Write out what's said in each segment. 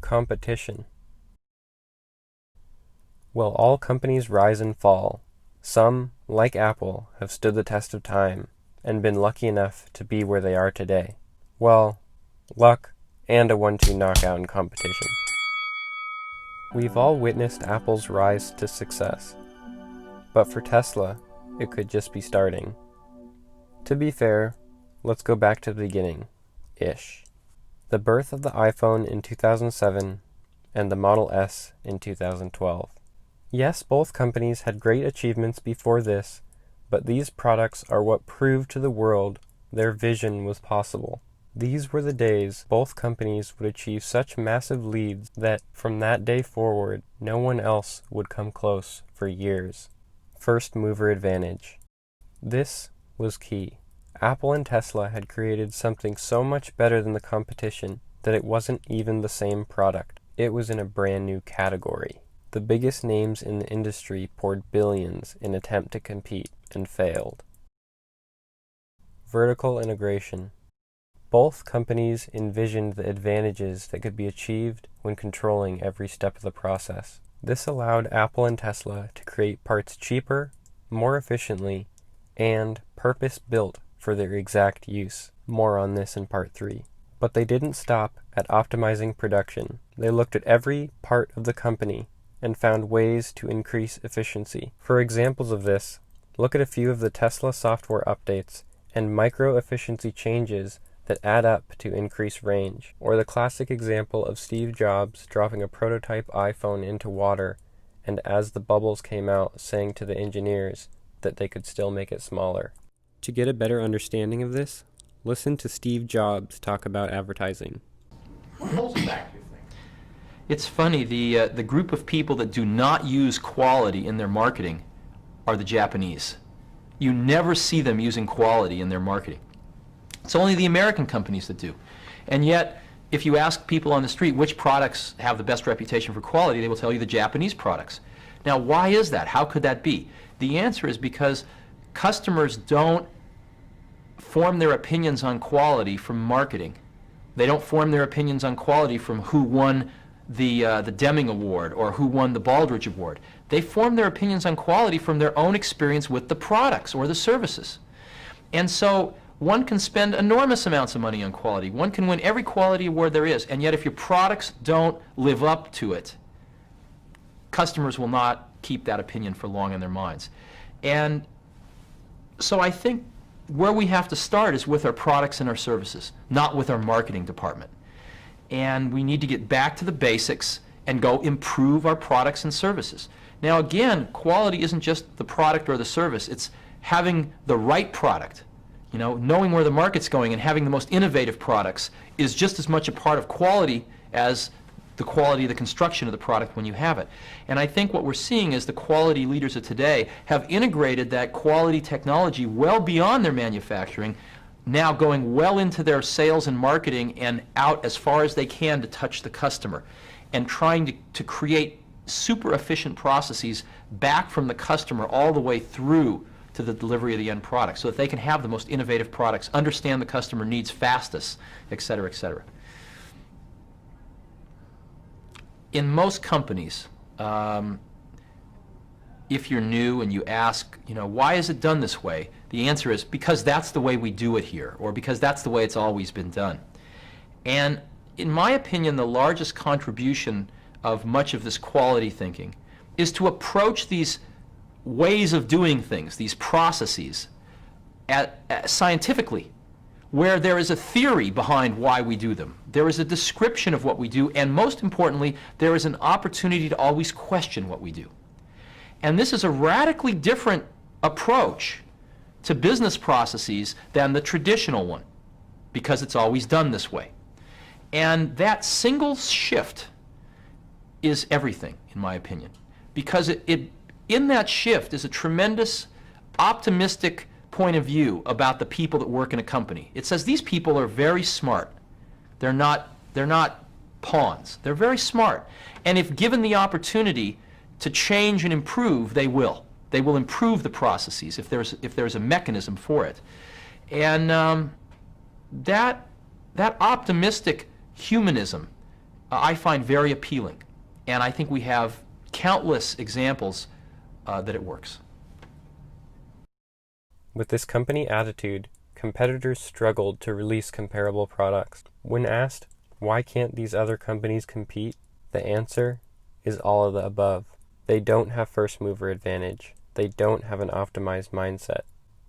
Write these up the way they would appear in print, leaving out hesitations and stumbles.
Competition. Will all companies rise and fall? Some, like Apple, have stood the test of time and been lucky enough to be where they are today. Well, luck and a 1-2 knockout in competition. We've all witnessed Apple's rise to success, but for Tesla, it could just be starting. To be fair, let's go back to the beginning-ish. The birth of the iPhone in 2007 and the Model S in 2012. Yes, both companies had great achievements before this, but these products are what proved to the world their vision was possible. These were the days both companies would achieve such massive leads that from that day forward, no one else would come close for years. First mover advantage. This was key. Apple and Tesla had created something so much better than the competition that it wasn't even the same product. It was in a brand new category. The biggest names in the industry poured billions in attempt to compete and failed. Vertical integration. Both companies envisioned the advantages that could be achieved when controlling every step of the process. This allowed Apple and Tesla to create parts cheaper, more efficiently, and purpose-built for their exact use. More on this in Part 3. But they didn't stop at optimizing production. They looked at every part of the company and found ways to increase efficiency. For examples of this, look at a few of the Tesla software updates and micro-efficiency changes that add up to increase range, or the classic example of Steve Jobs dropping a prototype iPhone into water and as the bubbles came out saying to the engineers that they could still make it smaller. To get a better understanding of this, listen to Steve Jobs talk about advertising. What holds it back, do you think? It's funny, the group of people that do not use quality in their marketing are the Japanese. You never see them using quality in their marketing. It's only the American companies that do. And yet, if you ask people on the street which products have the best reputation for quality, they will tell you the Japanese products. Now, why is that? How could that be? The answer is because customers don't form their opinions on quality from marketing. They don't form their opinions on quality from who won the Deming Award or who won the Baldrige Award. They form their opinions on quality from their own experience with the products or the services. And so one can spend enormous amounts of money on quality. One can win every quality award there is, and yet if your products don't live up to it, customers will not keep that opinion for long in their minds. And so I think where we have to start is with our products and our services, not with our marketing department. And we need to get back to the basics and go improve our products and services. Now again, quality isn't just the product or the service, it's having the right product. You know, knowing where the market's going and having the most innovative products is just as much a part of quality as the quality of the construction of the product when you have it. And I think what we're seeing is the quality leaders of today have integrated that quality technology well beyond their manufacturing, now going well into their sales and marketing and out as far as they can to touch the customer, and trying to create super efficient processes back from the customer all the way through to the delivery of the end product, so that they can have the most innovative products, understand the customer needs fastest, et cetera, et cetera. In most companies, if you're new and you ask, you know, why is it done this way? The answer is because that's the way we do it here, or because that's the way it's always been done. And in my opinion, the largest contribution of much of this quality thinking is to approach these ways of doing things, these processes, scientifically, where there is a theory behind why we do them. There is a description of what we do, and most importantly, there is an opportunity to always question what we do. And this is a radically different approach to business processes than the traditional one, because it's always done this way. And that single shift is everything, in my opinion, because in that shift is a tremendous optimistic point of view about the people that work in a company. It says these people are very smart. They're not pawns. They're very smart. And if given the opportunity to change and improve, they will. They will improve the processes if there's a mechanism for it. And that optimistic humanism I find very appealing. And I think we have countless examples that it works. With this company attitude, competitors struggled to release comparable products. When asked, why can't these other companies compete? The answer is all of the above. They don't have first mover advantage. They don't have an optimized mindset.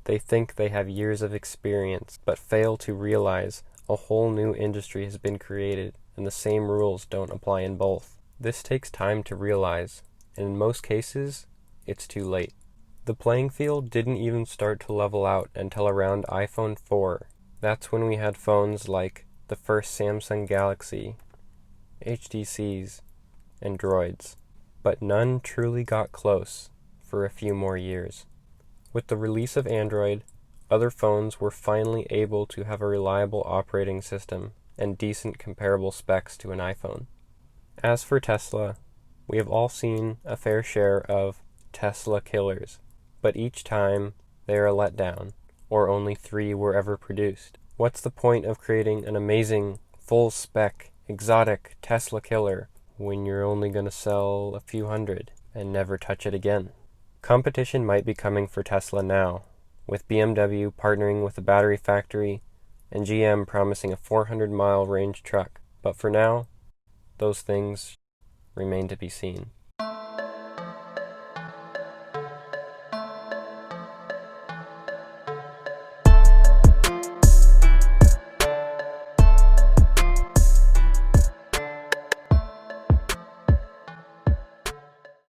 They think they have years of experience, but fail to realize a whole new industry has been created and the same rules don't apply in both. This takes time to realize, and in most cases, it's too late. The playing field didn't even start to level out until around iPhone 4. That's when we had phones like the first Samsung Galaxy, HTCs, and Droids. But none truly got close for a few more years. With the release of Android, other phones were finally able to have a reliable operating system and decent comparable specs to an iPhone. As for Tesla, we have all seen a fair share of Tesla killers, but each time they are a letdown, or only 3 were ever produced. What's the point of creating an amazing, full-spec, exotic Tesla killer when you're only going to sell a few hundred and never touch it again? Competition might be coming for Tesla now, with BMW partnering with a battery factory and GM promising a 400-mile range truck. But for now, those things remain to be seen.